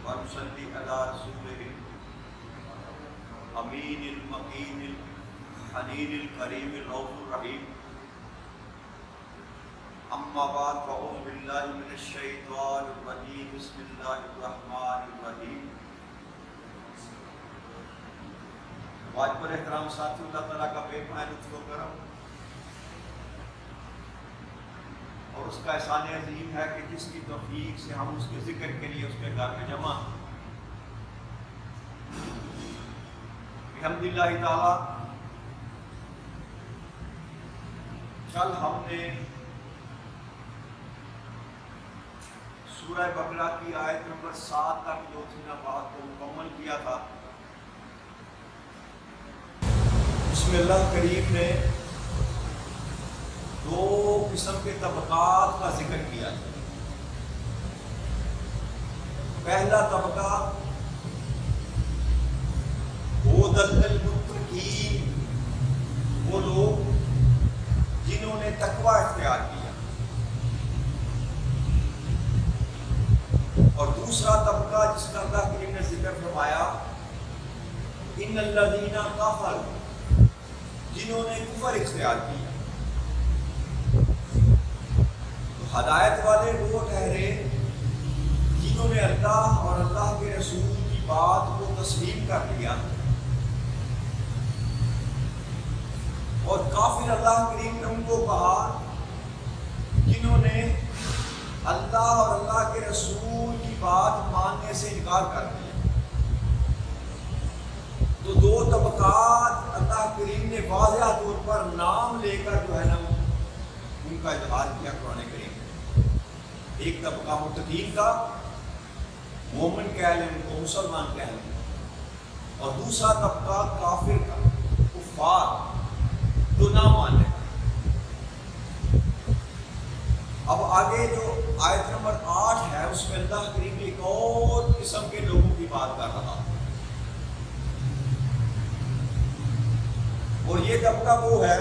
ونصلي على رسوله الأمين المكين الحنين الكريم الرؤوف الرحيم. أما بعد فأعوذ بالله من الشيطان الرجيم. بسم الله الرحمن الرحيم. واجب احترام ساتھی، اللہ تعالیٰ کا بے پناہ لطف و کرم اور اس کا احسان عظیم ہے کہ جس کی توفیق سے ہم اس کے ذکر کے لیے اس کے گھر میں جمع الحمدللہ تعالیٰ. کل ہم نے سورہ بقرہ کی آیت نمبر 7 تک جو تھی نا بات کو مکمل کیا تھا. اس میں اللہ کریم نے دو قسم کے طبقات کا ذکر کیا تھا. پہلا طبقہ ہدی للمتقین، وہ لوگ جنہوں نے تقوی اختیار کیا، اور دوسرا طبقہ جس کا اللہ کریم نے ذکر فرمایا ان الذین کفروا، جنہوں نے کفر اختیار کیا. تو ہدایت والے وہ ٹھہرے جنہوں نے اللہ اور اللہ کے رسول کی بات کو تسلیم کر لیا، اور کافر اللہ کریم نے ان کو کہا جنہوں نے اللہ اور اللہ کے رسول کی بات ماننے سے انکار کر دیا. تو دو طبقات اللہ کریم نے واضح طور پر نام لے کر جو ہے نا ان کا اظہار کیا قرآن کریم. ایک طبقہ متقین کا، مومن کہہ لیں ان کو، مسلمان کہہ لیں، اور دوسرا طبقہ کافر کا، کفار جو نہ ماننے. اب آگے جو آیت نمبر 8 ہے اس میں اللہ کریم ایک اور قسم کے لوگوں کی بات کر رہا، اور یہ طبقہ وہ ہے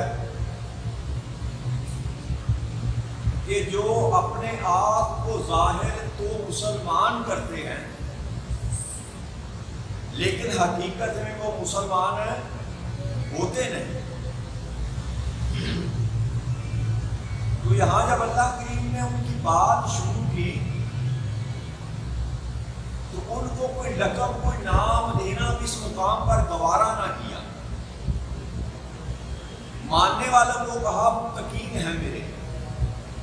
کہ جو اپنے آپ کو ظاہر تو مسلمان کرتے ہیں لیکن حقیقت میں وہ مسلمان ہوتے نہیں. تو یہاں جب اللہ کریم نے ان کی بات شروع کی تو ان کو کوئی لقب، کوئی نام دینا بھی اس مقام پر گوارا نہ کیا. ماننے والوں کو کہا متقین ہیں میرے،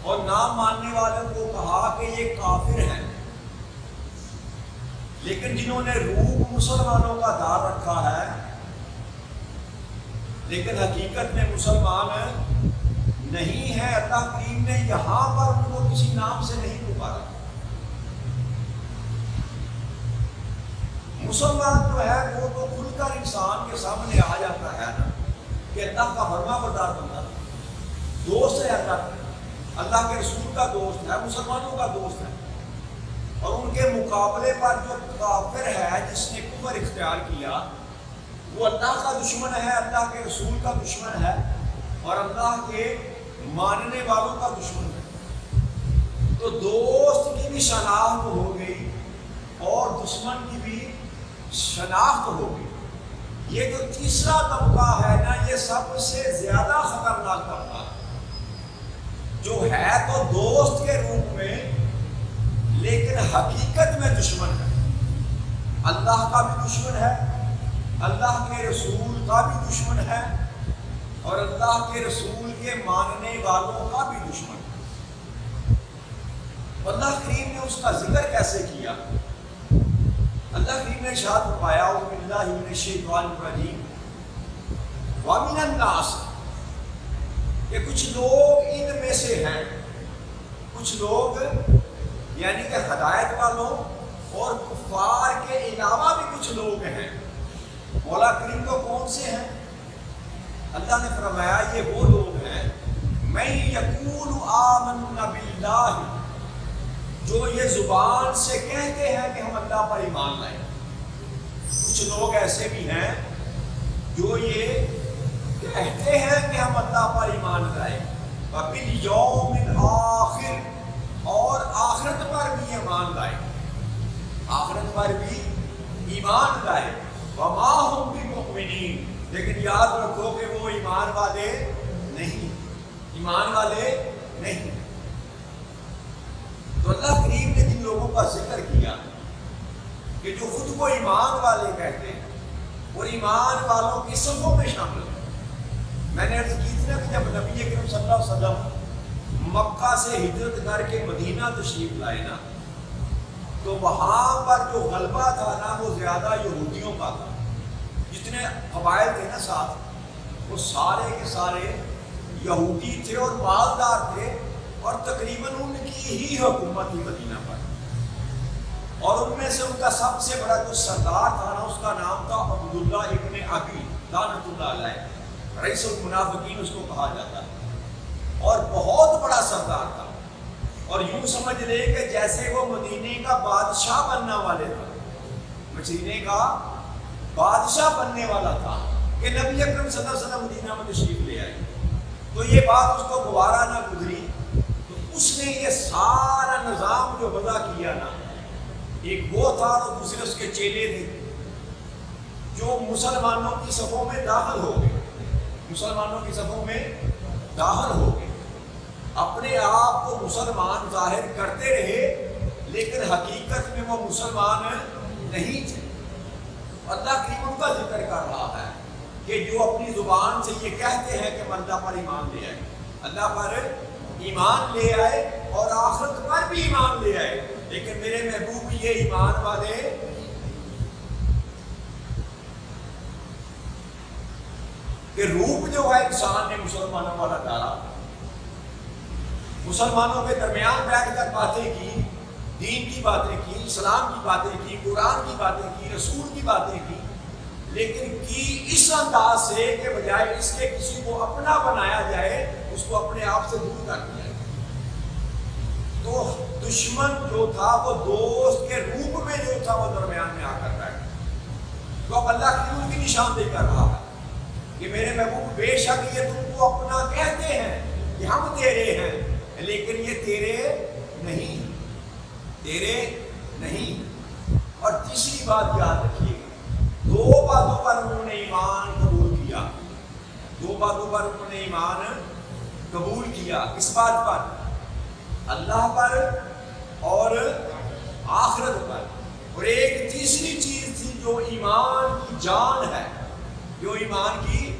اور نہ ماننے والوں کو کہا کہ یہ کافر ہیں. لیکن جنہوں نے روح مسلمانوں کا دار رکھا ہے لیکن حقیقت میں مسلمان نہیں ہے، اللہ کریم نے یہاں پر ان کو کسی نام سے نہیں پکارا. مسلمان جو ہے وہ تو کھل کر انسان کے سامنے آ جاتا ہے نا کہ اللہ کا فرما بردار بندہ، دوست ہے، اللہ کے رسول کا دوست ہے، مسلمانوں کا دوست ہے. اور ان کے مقابلے پر جو کافر ہے جس نے کفر اختیار کیا وہ اللہ کا دشمن ہے، اللہ کے رسول کا دشمن ہے، اور اللہ کے ماننے والوں کا دشمن ہے. تو دوست کی بھی شناخت ہو گئی اور دشمن کی بھی شناخت ہو گئی. یہ جو تیسرا طبقہ ہے نا یہ سب سے زیادہ خطرناک طبقہ ہے، جو ہے تو دوست کے روپ میں لیکن حقیقت میں دشمن ہے. اللہ کا بھی دشمن ہے، اللہ کے رسول کا بھی دشمن ہے، اور اللہ کے رسول کے ماننے والوں کا بھی دشمن ہے. اللہ کریم نے اس کا ذکر کیسے کیا؟ اللہ کریم نے ارشاد فرمایا اعوذ باللہ من الشیطان الرجیم وَمِنَ النَّاسِ، کہ کچھ لوگ ان میں سے ہیں، کچھ لوگ یعنی کہ ہدایت والوں اور کفار کے علاوہ بھی کچھ لوگ ہیں. مولا کریم کو کون سے ہیں؟ اللہ نے فرمایا یہ وہ لوگ ہیں مَن یقول آمنا باللہ، جو یہ زبان سے کہتے ہیں کہ ہم اللہ پر ایمان لائیں. کچھ لوگ ایسے بھی ہیں جو یہ کہتے ہیں کہ ہم اللہ پر ایمان لائیں، وَبِالْيَوْمِ الْآخِرِ، اور آخرت پر بھی ایمان لائیں. آخرت قیامت پر بھی ایمان لائے، وما هم بمؤمنین، لیکن یاد رکھو کہ وہ ایمان والے نہیں، ایمان والے نہیں۔ تو اللہ کریم نے جن لوگوں کا ذکر کیا کہ جو خود کو ایمان والے کہتے ہیں اور ایمان والوں کی صفوں میں شامل ہیں۔ میں نے عرض کی تھی نا کہ جب نبی اکرم صلی اللہ علیہ وسلم مکہ سے ہجرت کر کے مدینہ تشریف لائے نا، تو وہاں پر جو غلبہ تھا نا وہ زیادہ یہودیوں کا تھا۔ جتنے قبائل تھے نا ساتھ، وہ سارے کے سارے یہودی تھے اور مالدار تھے، اور تقریباً ان کی ہی حکومت تھی مدینہ پر۔ اور ان میں سے ان کا سب سے بڑا جو سردار تھا نا، اس کا نام تھا عبداللہ ابن ابی لعنت اللہ علیہ، رئیس المنافقین اس کو کہا جاتا ہے، اور بہت بڑا سردار تھا۔ اور یوں سمجھ لے کہ جیسے وہ مدینے کا بادشاہ بننے والے تھا، مدینے کا بادشاہ بننے والا تھا کہ نبی اکرم صلی اللہ علیہ وسلم مدینہ میں تشریف لے آئے۔ تو یہ بات اس کو گوارا نہ گزری، تو اس نے یہ سارا نظام جو وضع کیا نا، ایک وہ تھا اور دوسرے اس کے چیلے تھے جو مسلمانوں کی صفوں میں داخل ہو گئے، مسلمانوں کی صفوں میں داخل ہو گئے، اپنے آپ کو مسلمان ظاہر کرتے رہے لیکن حقیقت میں وہ مسلمان نہیں تھے۔ اللہ کریم ان کا ذکر کر رہا ہے کہ جو اپنی زبان سے یہ کہتے ہیں کہ اللہ پر ایمان لے آئے، اللہ پر ایمان لے آئے اور آخرت پر بھی ایمان لے آئے، لیکن میرے محبوب یہ ایمان والے کہ روپ جو ہے انسان نے مسلمانوں والا ڈالا، مسلمانوں کے درمیان بیٹھ کر باتیں کی، دین کی باتیں کی، اسلام کی باتیں کی، قرآن کی باتیں کی، رسول کی باتیں کی، لیکن کی اس انداز سے کہ بجائے اس کے کسی کو اپنا بنایا جائے، اس کو اپنے آپ سے دور کر دیا جائے۔ تو دشمن جو تھا وہ دوست کے روپ میں جو تھا وہ درمیان میں آ کر بیٹھا۔ تو اب اللہ کی ان کی نشاندہی کر رہا ہے کہ میرے محبوب بے شک یہ تم کو اپنا کہتے ہیں کہ ہم تیرے ہیں، لیکن یہ تیرے نہیں، تیرے نہیں۔ اور تیسری بات یاد رکھیے، دو باتوں پر انہوں نے ایمان قبول کیا، دو باتوں پر انہوں نے ایمان قبول کیا۔ کس بات پر؟ اللہ پر اور آخرت پر۔ اور ایک تیسری چیز تھی جو ایمان کی جان ہے، جو ایمان کی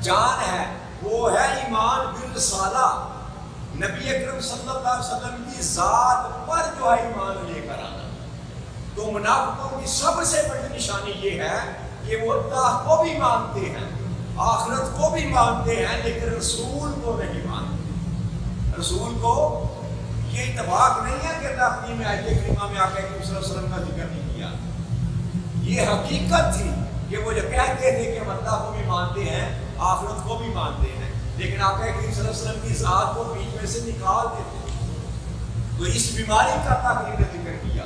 جان ہے، وہ ہے ایمان بالرسالہ، نبی اکرم صلی اللہ علیہ وسلم کی ذات پر جو ہے ایمان لے کر آنا۔ تو منافقوں کی سب سے بڑی نشانی یہ ہے کہ وہ اللہ کو بھی مانتے ہیں، آخرت کو بھی مانتے ہیں، لیکن رسول کو نہیں مانتے۔ رسول کو یہ اتفاق نہیں ہے کہ اللہ کریم میں آیت کریمہ میں آ کے صلی اللہ علیہ وسلم کا ذکر نہیں کیا، یہ حقیقت تھی کہ وہ جو کہتے تھے کہ ہم اللہ کو بھی مانتے ہیں، آخرت کو بھی مانتے ہیں، لیکن آقا کریم صلی اللہ علیہ وسلم کی ذات کو بیچ میں سے نکال دیتے ہیں۔ تو اس بیماری کا اللہ کریم نے ذکر کیا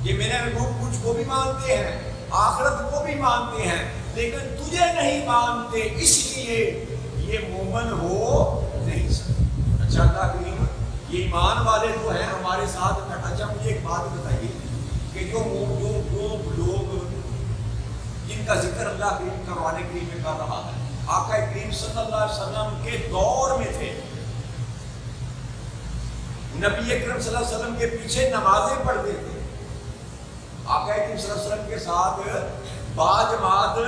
کہ میرے محبوب کچھ کو بھی مانتے ہیں، آخرت کو بھی مانتے ہیں، لیکن تجھے نہیں مانتے، اس لیے یہ مومن ہو نہیں سکتے۔ اچھا اللہ کریم یہ ایمان والے جو ہیں ہمارے ساتھ۔ اچھا مجھے ایک بات بتائیے کہ جو لوگ جن کا ذکر اللہ کریم قرآن کریم میں کر رہا ہے، آقا کریم صلی اللہ علیہ وسلم کے دور میں تھے، نبی اکرم صلی اللہ علیہ وسلم کے پیچھے نمازیں پڑھتے تھے، آقا کریم صلی اللہ علیہ وسلم کے ساتھ باجماعت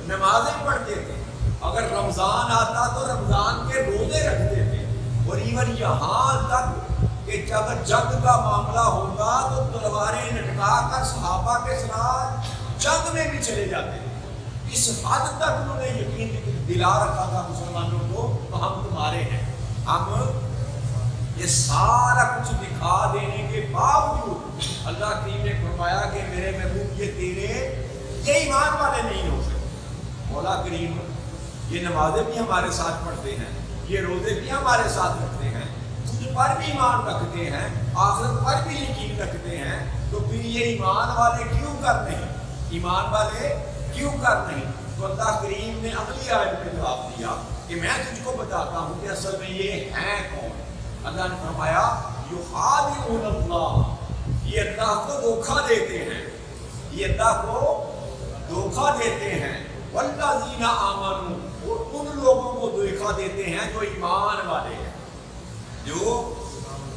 نمازیں پڑھتے تھے، اگر رمضان آتا تو رمضان کے روزے رکھتے تھے، اور ایون یہاں تک کہ جب جنگ کا معاملہ ہوگا تو تلواریں لٹکا کر صحابہ کے ساتھ جنگ میں بھی چلے جاتے تھے۔ اس حد تک انہوں نے یقین دلا رکھا تھا مسلمانوں کو تو ہم تمہارے ہیں۔ ہم یہ سارا کچھ دکھا دینے کے باوجود اللہ کریم نے فرمایا کہ میرے محبوب یہ تیرے یہ ایمان والے نہیں ہو سکتے۔ مولا کریم یہ نمازیں بھی ہمارے ساتھ پڑھتے ہیں، یہ روزے بھی ہمارے ساتھ رکھتے ہیں، تجھ پر بھی ایمان رکھتے ہیں، آخرت پر بھی یقین رکھتے ہیں، تو پھر یہ ایمان والے کیوں کر نہیں، ایمان والے کیوں کر نہیں؟ تو اللہ کریم نے اگلی آیت میں جواب دیا کہ میں تجھ کو بتاتا ہوں کہ اصل میں یہ ہیں کون۔ اللہ نے فرمایا یخادعون اللہ، یہ اللہ کو دھوکہ دیتے ہیں، یہ اللہ کو دھوکہ دیتے ہیں. والذین آمنوا، اور ان لوگوں کو دھوکہ دیتے ہیں جو ایمان والے ہیں، جو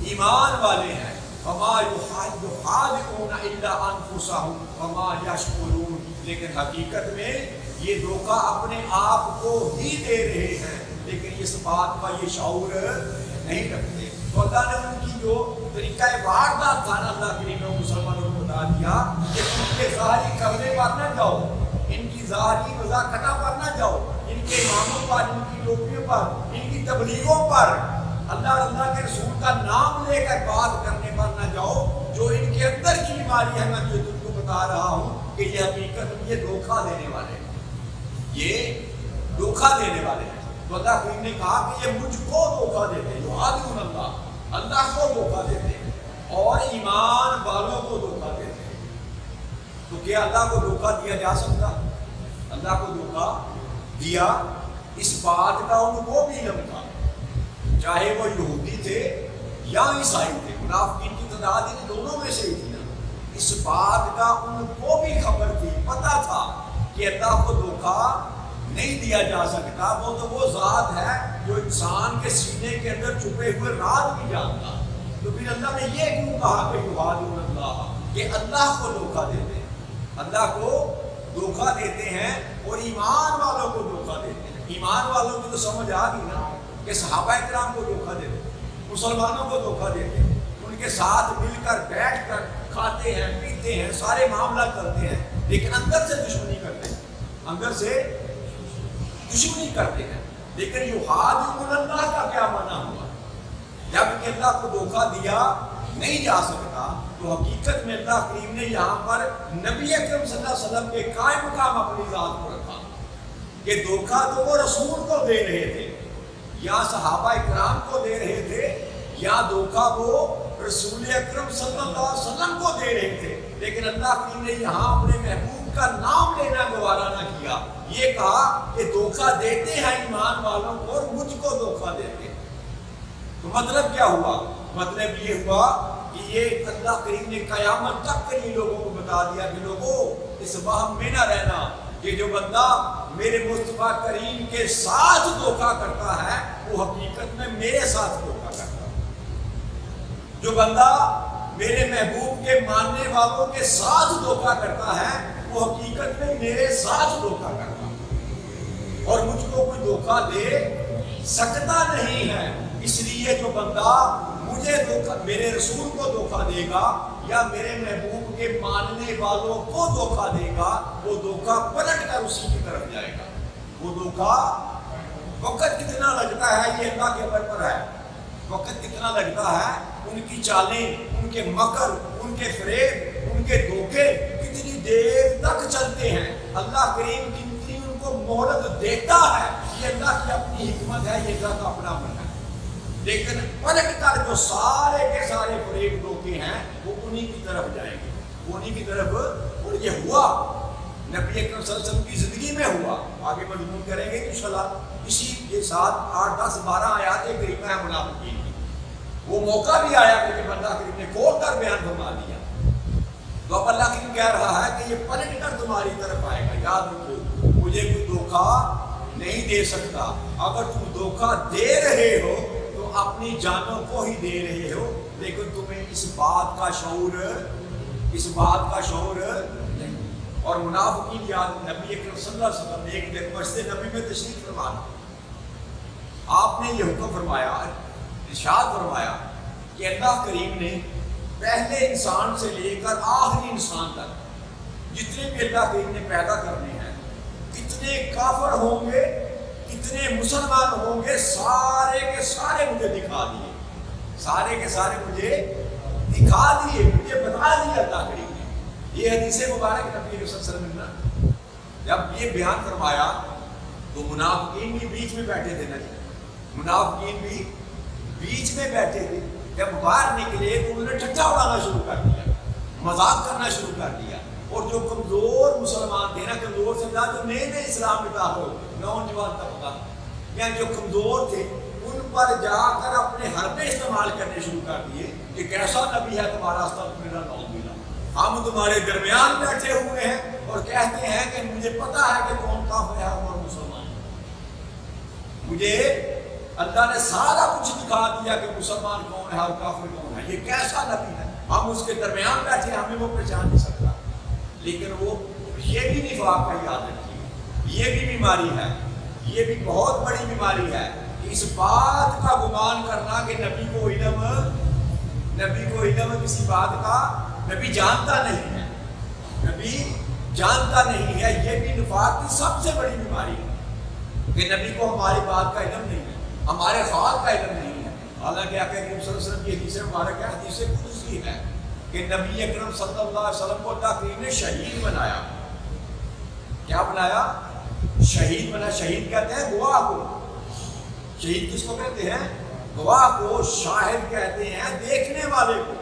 ایمان والے ہیں. وما یخادعون الا انفسهم وما یشعرون، لیکن حقیقت میں یہ دھوکہ اپنے آپ کو ہی دے رہے ہیں، لیکن اس بات کا یہ شعور نہیں رکھتے. تو اللہ نے ان کی جو طریقہ واردات تھا نا، اللہ کے لیے مسلمانوں کو بتا دیا کہ ان کے ظاہری قبضے پر نہ جاؤ، ان کی ظاہری وضاحتہ پر نہ جاؤ، ان کے اماموں پر، ان کی ٹوپیوں پر، ان کی تبلیغوں پر، اللہ اور اللہ کے رسول کا نام لے کر بات کرنے پر نہ جاؤ. جو ان کے اندر کی بیماری ہے، میں جو تم کو بتا رہا ہوں کہ یہ حقیقت میں یہ دھوکہ دینے والے ہیں، یہ دھوکہ دینے والے ہیں. تو اللہ کریم نے کہا کہ یہ مجھ کو دھوکہ دیتے ہیں، یعادون اللہ، اللہ کو دھوکہ دیتے ہیں اور ایمان والوں کو دھوکہ دیتے ہیں. تو کیا اللہ کو دھوکہ دیا جا سکتا؟ اللہ کو دھوکہ دیا، اس بات کا ان کو بھی علم تھا، چاہے وہ یہودی تھے یا عیسائی تھے. منافقین کی تعداد ان دونوں میں سے ہی تھی نا. اس بات کا ان کو بھی خبر تھی، پتہ تھا کہ اللہ کو دھوکہ نہیں دیا جا سکتا. وہ ذات ہے جو انسان کے سینے کے اندر چھپے ہوئے راز بھی جانتا. تو پھر اللہ نے یہ کیوں کہا کہ یعادون اللہ، کہ اللہ کو دھوکہ دیتے ہیں، اللہ کو دھوکہ دیتے ہیں اور ایمان والوں کو دھوکہ دیتے ہیں. ایمان والوں کی تو سمجھ آ گئی نا کہ صحابہ کرام کو دھوکہ دیتے ہیں، مسلمانوں کو دھوکہ دیتے ہیں، ان کے ساتھ مل کر بیٹھ کر کھاتے ہیں، پیتے ہیں، سارے معاملات کرتے ہیں، لیکن اندر سے دشمنی کرتے ہیں، اندر سے دشمنی کرتے ہیں. لیکن یعادون اللہ کا کیا معنی ہوا؟ جب کہ اللہ کو دھوکہ دیا نہیں جا سکتا، تو حقیقت میں اللہ کریم نے یہاں پر نبی اکرم صلی اللہ علیہ وسلم کے قائم مقام اپنی ذات کو رکھا کہ دھوکہ تو وہ رسول کو دے رہے تھے، یا صحابہ اکرام کو دے رہے تھے، یا دھوکہ وہ رسول اکرم صلی اللہ علیہ وسلم کو دے رہے تھے. لیکن اللہ کریم نے یہاں اپنے محبوب کا نام لینا گوارا نہ کیا. یہ کہا کہ دھوکہ دیتے ہیں ایمان والوں کو اور مجھ کو دھوکہ دیتے ہیں. تو مطلب کیا ہوا؟ مطلب یہ ہوا کہ یہ اللہ کریم نے قیامت تک کے لیے لوگوں کو بتا دیا کہ لوگوں اس وہم میں نہ رہنا کہ جو بندہ میرے مصطفیٰ کریم کے ساتھ دھوکہ کرتا ہے وہ حقیقت میں میرے ساتھ دھوکہ کرتا ہے. جو بندہ میرے محبوب کے ماننے والوں کے ساتھ دھوکہ کرتا ہے وہ حقیقت میں میرے ساتھ دھوکہ کرتا ہے، اور مجھ کو کوئی دھوکہ دے سکتا نہیں ہے. اس لیے جو بندہ مجھے دھوکہ، میرے رسول کو دھوکہ دے گا یا میرے محبوب کے ماننے والوں کو دھوکہ دے گا، وہ دھوکہ پلٹ کر اسی کی طرف جائے گا. وہ دھوکہ وقت کتنا لگتا ہے یہ اللہ کے اوپر پر ہے، وقت کتنا لگتا ہے، ان کی چالیں، ان کے مکر، ان کے فریب، ان کے دھوکے کتنی دیر تک چلتے ہیں. اللہ کریم کتنی ان کو مہلت دیتا ہے، یہ اللہ کی اپنی حکمت ہے، یہ اللہ کا اپنا عمل ہے. لیکن پلٹ کر جو سارے کے سارے فریب دھوکے ہیں وہ انہی کی طرف جائیں گے، وہ انہی کی طرف. اور یہ ہوا نبی اکرم صلی اللہ علیہ وسلم کی زندگی میں ہوا. آگے مضمون کریں گے انشاءاللہ. اسی کے ساتھ 8، 10، 12 آیات کریمہ ہے منافقین کی. وہ موقع بھی آیا کہ جب اللہ کریم نے کھول کر بیان فرما دیا، تو اب اللہ کریم کہہ رہا ہے کہ یہ پلٹ کر تمہاری طرف آئے گا. یاد رکھو مجھے کوئی دھوکہ نہیں دے سکتا. اگر تم دھوکہ دے رہے ہو تو اپنی جانوں کو ہی دے رہے ہو، لیکن تمہیں اس بات کا شعور نہیں. اور منافقین یاد، نبی اکرم صلی اللہ علیہ وسلم نے ایک دن مسجد نبی میں تشریف فرما، آپ نے یہ حکم فرمایا، ارشاد فرمایا کہ اللہ کریم نے پہلے انسان سے لے کر آخری انسان تک جتنے بھی اللہ کریم نے پیدا کرنے ہیں، کتنے کافر ہوں گے، کتنے مسلمان ہوں گے، سارے کے سارے مجھے دکھا دیے، سارے کے سارے مجھے دکھا دیے، مجھے بتا دیا اللہ کریم نے. یہ حدیث مبارک نبی صلی اللہ علیہ وسلم نے جب یہ بیان فرمایا تو منافقین بھی بیچ میں بیٹھے تھے نا جی، منافقین بھی بیچ میں بیٹھے تھے. جب باہر نکلے تو انہوں نے ٹھٹھا اڑانا شروع کر دیا، مذاق کرنا شروع کر دیا. اور جو کمزور مسلمان تھے نا، کمزور سے جو نئے نئے اسلام میں داخل ہو، نوجوان طبقہ یا جو کمزور تھے، ان پر جا کر اپنے حربے استعمال کرنے شروع کر دیے کہ کیسا نبی ہے تمہارا، استغفر اللہ، ہم تمہارے درمیان بیٹھے ہوئے ہیں اور کہتے ہیں کہ مجھے پتا ہے کہ کون کافر ہے اور مسلمان ہے۔ مجھے اللہ نے سارا کچھ دکھا دیا کہ مسلمان کون ہے اور کافر کون ہے۔ یہ کیسا نبی ہے، ہم اس کے درمیان بیٹھے، ہمیں وہ پہچان نہیں سکتا۔ لیکن وہ یہ بھی نفاق کا یاد رکھیے، یہ بھی بیماری ہے، یہ بھی بہت بڑی بیماری ہے کہ اس بات کا گمان کرنا کہ نبی کو علم کسی بات کا نبی جانتا نہیں ہے، نبی جانتا نہیں ہے۔ یہ بھی نفاق کی سب سے بڑی بیماری ہے کہ نبی کو ہماری بات کا علم نہیں ہے، ہمارے حال کا علم نہیں ہے۔ حالانکہ آقا کریم صلی اللہ علیہ وسلم کی حدیث مبارک ہے، حدیث قدسی ہے کہ نبی اکرم صلی اللہ علیہ وسلم کو اللہ کریم نے شہید بنایا۔ کیا بنایا؟ شہید بنا۔ شہید کہتے ہیں گواہ کو۔ شہید کس کو کہتے ہیں؟ گواہ کو۔ شاہد کہتے ہیں دیکھنے والے کو۔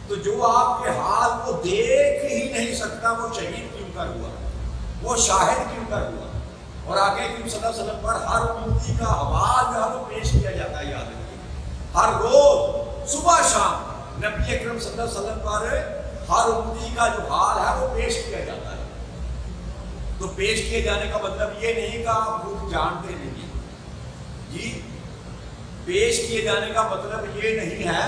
تو جو آپ کے حال کو دیکھ ہی نہیں سکتا وہ شہید کیوں کر ہوا، وہ شاہد کیوں کر ہوا؟ اور آگے کریم صلی اللہ علیہ وسلم پر ہر امتی کا حوال جو ہے وہ پیش کیا جاتا ہے، یاد رکھیے۔ ہر روز صبح شام نبی اکرم صلی اللہ علیہ وسلم پر ہر امتی کا جو حال ہے وہ پیش کیا جاتا ہے۔ تو پیش کیے جانے کا مطلب یہ نہیں کہ آپ خود جانتے نہیں جی، پیش کیے جانے کا مطلب یہ نہیں ہے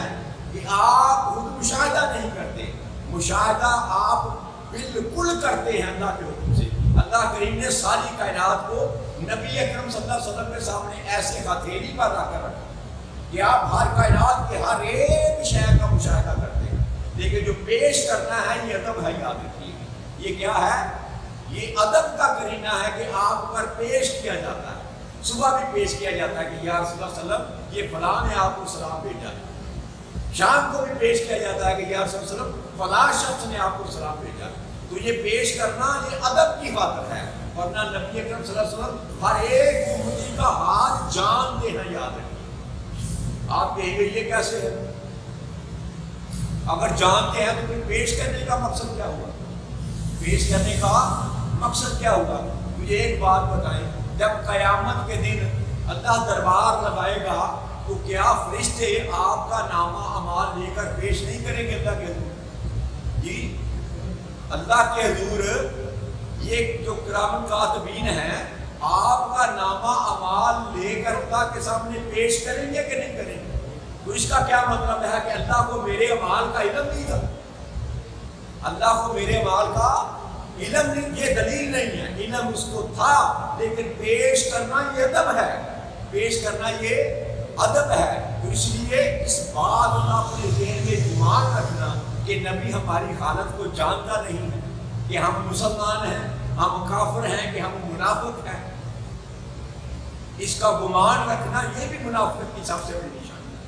کہ آپ خود مشاہدہ نہیں کرتے۔ مشاہدہ آپ بالکل کرتے ہیں اللہ کے حکم سے۔ اللہ کریم نے ساری کائنات کو نبی اکرم صلی اللہ علیہ وسلم کے سامنے ایسے ہتھیلی پر رکھ کر رکھا کہ آپ ہر کائنات کے ہر ایک شے کا مشاہدہ کرتے ہیں۔ لیکن جو پیش کرنا ہے یہ ادب ہے، یاد رکھیے۔ یہ کیا ہے؟ یہ ادب کا کرینہ ہے کہ آپ پر پیش کیا جاتا ہے۔ صبح بھی پیش کیا جاتا ہے کہ یا رسول اللہ صلی اللہ علیہ وسلم یہ فلاں نے آپ کو سلام بھیجا ہے۔ شام کو بھی پیش کیا جاتا ہے کہ یا رسول اللہ صلی اللہ علیہ وسلم فلاں شخص نے آپ کو سلام بھیجا ہے۔ تو یہ پیش کرنا یہ ادب کی خاطر ہے، ورنہ نبی اکرم صلی اللہ علیہ وسلم ہر ایک امتی کا حال جانتے ہیں، یاد رکھیے۔ آپ کہیں گے یہ کیسے ہے؟ اگر جانتے ہیں تو پھر پیش کرنے کا مقصد کیا ہوا؟ پیش کرنے کا مقصد کیا ہوگا؟ مجھے ایک بات بتائیں، جب قیامت کے دن اللہ دربار لگائے گا تو کیا فرشتے آپ کا نامہ اعمال لے کر پیش نہیں کریں گے اللہ کے حضور؟ جی، اللہ کے حضور یہ جو کرام کاتبین ہیں آپ کا نامہ اعمال لے کر اللہ کے سامنے پیش کریں گے کہ نہیں کریں گے؟ تو اس کا کیا مطلب ہے کہ اللہ کو میرے اعمال کا علم نہیں تھا؟ اللہ کو میرے اعمال کا علم نہیں، یہ دلیل نہیں ہے۔ علم اس کو تھا، لیکن پیش کرنا یہ ادب ہے، پیش کرنا یہ ادب ہے۔ تو اس لیے اس بات کا اپنے ذہن میں گمان رکھنا کہ نبی ہماری حالت کو جانتا نہیں ہے، کہ ہم مسلمان ہیں، ہم کافر ہیں، کہ ہم منافق ہیں، اس کا گمان رکھنا یہ بھی منافقت کی سب سے بڑی نشانی ہے۔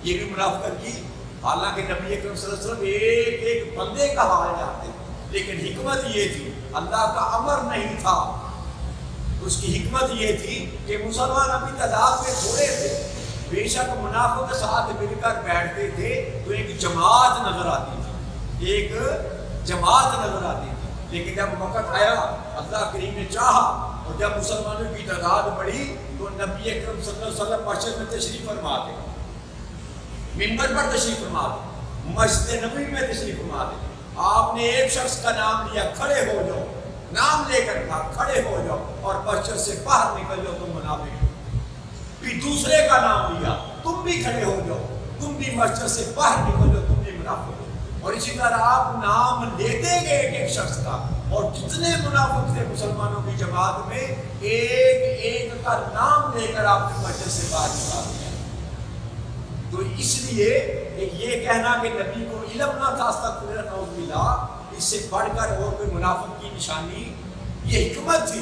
یہ بھی منافقت کی، حالانکہ نبی اکرم صلی اللہ علیہ وسلم ایک ایک بندے کا حال جانتے ہیں، لیکن حکمت یہ تھی، اللہ کا امر نہیں تھا، اس کی حکمت یہ تھی کہ مسلمان ابھی تعداد میں تھوڑے تھے، بے شک منافق ساتھ مل کر بیٹھتے تھے تو ایک جماعت نظر آتی تھی، ایک جماعت نظر آتی تھی۔ لیکن جب وقت آیا، اللہ کریم نے چاہا اور جب مسلمانوں کی تعداد بڑھی تو نبی اکرم صلی اللہ علیہ وسلم مسجد میں تشریف فرما دے، منبر پر تشریف فرما دے، مسجد نبوی میں تشریف فرما دے۔ آپ نے ایک شخص کا نام لیا، کھڑے ہو جاؤ، نام لے کر کہا کھڑے ہو جاؤ اور مسجد سے باہر نکل جاؤ، تم منافق ہو۔ پھر دوسرے کا نام لیا، تم بھی کھڑے ہو جاؤ، تم بھی مسجد سے باہر نکل جاؤ، تم بھی منافق ہو۔ اور اسی طرح آپ نام لیتے گئے ایک ایک شخص کا، اور جتنے منافق تھے مسلمانوں کی جماعت میں، ایک ایک کا نام لے کر آپ نے مسجد سے باہر نکال دیا۔ تو اس لیے کہ یہ کہنا کہ نبی کو علم نہ تھا، استغفر اللہ نعوذ باللہ، اس سے بڑھ کر اور کوئی منافق کی نشانی یہ حکمت تھی۔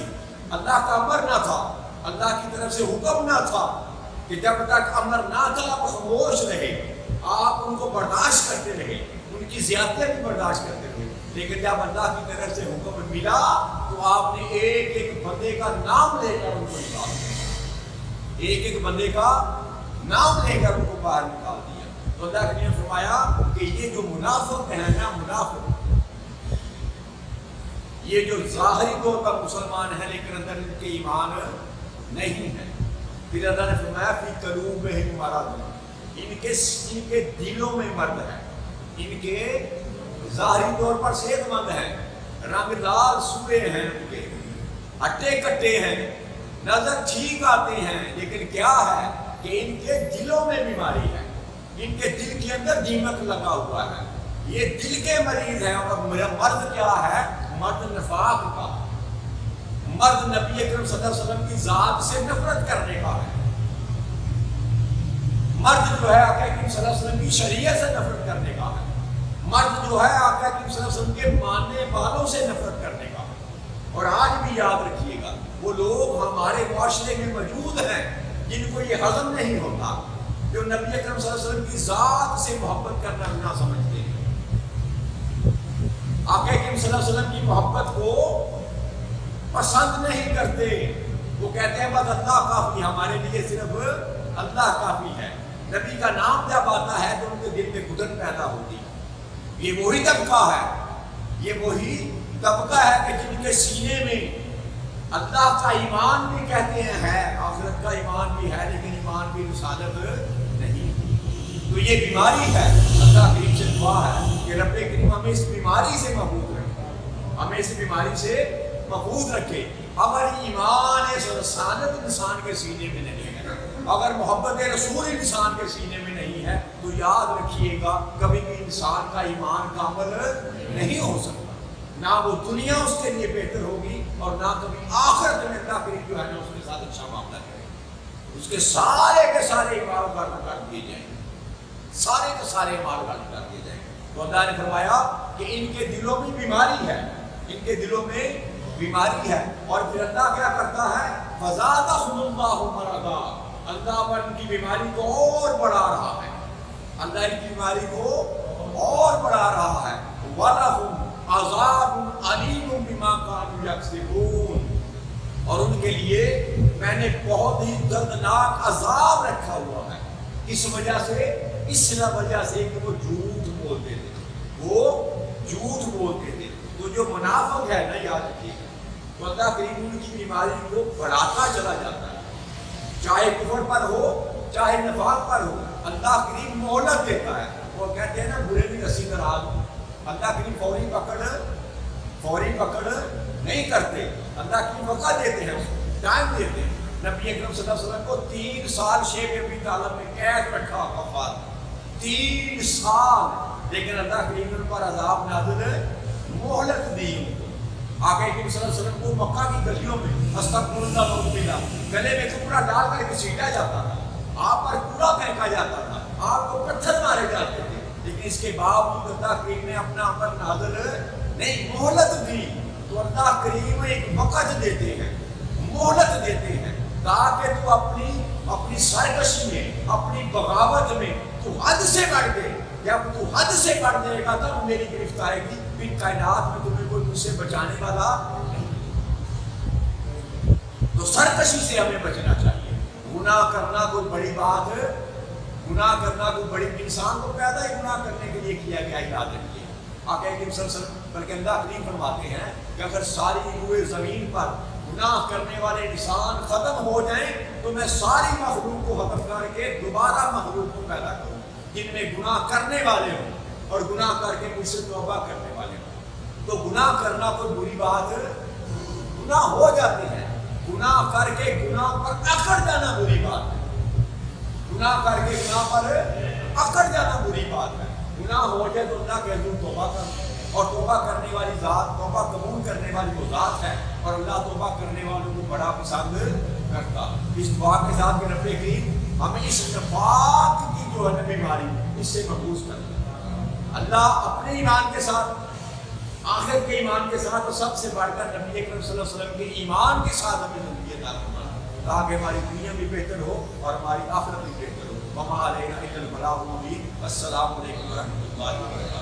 اللہ کا امر نہ تھا، اللہ کی طرف سے حکم نہ تھا کہ جب تک امر نہ تھا آپ خاموش رہے، آپ ان کو برداشت کرتے رہے، ان کی زیادتیاں بھی برداشت کرتے رہے۔ لیکن جب اللہ کی طرف سے حکم ملا تو آپ نے ایک ایک بندے کا نام لے کر ان کو نکال دیا، ایک ایک بندے کا نام لے کر ان کو باہر نکال دیا۔ تو اللہ نے فرمایا کہ یہ جو منافق ہیں نا، منافق یہ جو ظاہری طور پر مسلمان ہیں لیکن اندر ان کے ایمان نہیں ہے۔ پھر اللہ نے فرمایا فی قلوبہم مرض، ان کے دلوں میں مرض ہے، ان کے ظاہری طور پر صحت مند ہیں، رنگ لال سورے ہیں، ان کے ہٹے کٹے ہیں، نظر ٹھیک آتے ہیں، لیکن کیا ہے کہ ان کے دلوں میں بیماری ہے، ان کے دل کے اندر دیمک لگا ہوا ہے، یہ دل کے مریض ہیں۔ اور میرا مرض کیا ہے؟ مرض نفاق کا، مرض نبی اکرم صلی اللہ علیہ وسلم کی ذات سے نفرت کرنے کا ہے، مرض جو ہے آقا کریم صلی اللہ علیہ وسلم کی شریعت سے نفرت کرنے کا ہے، مرض جو ہے آقا کریم صلی اللہ علیہ وسلم کے ماننے والوں سے نفرت کرنے کا ہے۔ اور آج بھی یاد رکھیے گا، وہ لوگ ہمارے معاشرے میں موجود ہیں جن کو یہ ہضم نہیں ہوتا، جو نبی اکرم صلی اللہ علیہ وسلم کی ذات سے محبت کرنا گناہ سمجھتے ہیں، آقا کریم صلی اللہ علیہ وسلم کی محبت کو پسند نہیں کرتے، وہ کہتے ہیں بس اللہ کافی، ہمارے لیے صرف اللہ کافی ہے۔ نبی کا نام جب آتا ہے تو ان کے دل میں گھٹن پیدا ہوتی ہے۔ یہ وہی طبقہ ہے، یہ وہی طبقہ ہے کہ جن کے سینے میں اللہ کا ایمان بھی کہتے ہیں ہے، آخرت کا ایمان بھی ہے، لیکن ایمان بھی رسالت نہیں۔ تو یہ بیماری ہے، اللہ کریم سے دعا ہے کہ رب کریم ہمیں اس بیماری سے محفوظ رکھے، ہمیں اس بیماری سے محفوظ رکھے۔ اگر ایمان رسالت انسان کے سینے میں نہیں ہے، اگر محبت رسول انسان کے سینے میں نہیں ہے، تو یاد رکھیے گا کبھی بھی انسان کا ایمان کامل نہیں ہو سکتا، نہ وہ دنیا اس کے لیے بہتر ہوگی اور نہ کبھی آخرت میں اللہ کریم جو ہے نا اس کے ساتھ اچھا معاملہ کرے گا۔ اس کے سارے ایمان غلط کر دیے جائیں گے، سارے کے سارے ایمان غلط کر دیے جائیں گے۔ تو اللہ نے فرمایا کہ ان کے دلوں میں بیماری ہے، ان کے دلوں میں بیماری ہے۔ اور پھر اللہ کیا کرتا ہے؟ فزادہم اللہ مرضا، اللہ ان کی بیماری کو اور بڑھا رہا ہے، اللہ ان کی بیماری کو اور بڑھا رہا ہے۔ وَلَهُمْ عَذَابٌ عَلِيمٌ بِمَا كَانُوا يَكْسِبُونَ، اور ان کے لیے میں نے بہت ہی دردناک عذاب رکھا ہوا ہے، اس وجہ سے کہ وہ جھوٹ بولتے تھے، وہ جھوٹ بولتے تھے۔ تو جو منافق ہے نا، یاد رکھیے گا، تو اللہ کریم ان کی بیماری کو بڑھاتا چلا جاتا ہے، چاہے کفر پر ہو چاہے نفاق پر ہو، اللہ کریم مہلت دیتا ہے۔ وہ کہتے ہیں نا برے بھی رسی کرا دو، اللہ کریم فوری پکڑ نہیں کرتے، اللہ کی موقع دیتے ہیں، ٹائم دیتے ہیں۔ نبی اکرم صلی اللہ علیہ وسلم کو 3 سال شیخ ابی طالب میں قید رکھا، وفات 3 سال، لیکن اللہ کریم ان پر عذاب نازل مہلت دی۔ آقا کریم صلی اللہ علیہ وسلم کو مکہ کی گلیوں میں استغفر اللہ بہت ملا، گلے میں کپڑا ڈال کر کے سیٹا جاتا تھا، آپ پر کوڑا پھینکا جاتا تھا، آپ کو پتھر مارے جاتے تھے، لیکن اس کے باوجود اللہ کریم نے اپنا امر نازل نہیں، مہلت دی۔ تو اللہ کریم ایک وقت دیتے ہیں، مہلت دیتے ہیں، تاکہ تو اپنی سرکشی میں، اپنی بغاوت میں تو حد سے بڑھ دے۔ جب تو حد سے بڑھ جائے گا تب میری گرفت آئے گی، پھر کائنات میں تمہیں کوئی مجھ سے بچانے والا نہیں۔ تو سرکشی سے ہمیں بچنا چاہیے۔ گناہ کرنا کوئی بڑی بات ہے، گناہ کرنا کوئی بڑی، انسان کو پیدا ہی گناہ کرنے کے لیے کیا گیا، یاد رکھیے۔ آقا کریم صلی اللہ علیہ وسلم بلکہ اللہ کریم فرماتے ہیں کہ اگر ساری روئے زمین پر گناہ کرنے والے انسان ختم ہو جائیں تو میں ساری مخلوق کو ختم کر کے دوبارہ مخلوق کو پیدا کروں جن میں گناہ کرنے والے ہوں اور گناہ کر کے مجھ سے توبہ کرنے والے ہوں۔ تو گناہ کرنا کوئی بری بات، گناہ ہو جاتے ہیں، گناہ کر کے گناہ پر اکڑ جانا بری بات ہے، گناہ کر کے گناہ پر اکڑ جانا بری بات ہے۔ گناہ ہو جائے تو اللہ کے حضور توبہ کر، اور توبہ کرنے والی ذات، توبہ قبول کرنے والی وہ ذات ہے، اور اللہ توبہ کرنے والوں کو بڑا پسند کرتا۔ اس دعا کے ساتھ کہ رب کریم ہمیں اس نفاق کی جو ہے بیماری اس سے محفوظ کرتا، اللہ اپنے ایمان کے ساتھ، آخرت کے ایمان کے ساتھ، اور سب سے بڑھ کر نبی اکرم صلی اللہ علیہ وسلم کے ایمان کے ساتھ ہمیں زندگی عطا فرمائے، تاکہ ہماری دنیا بھی بہتر ہو اور ہماری آخرت بھی بہتر ہو۔ وما علینا الا البلاغ المبین۔ السلام علیکم ورحمۃ اللہ وبرکاتہ۔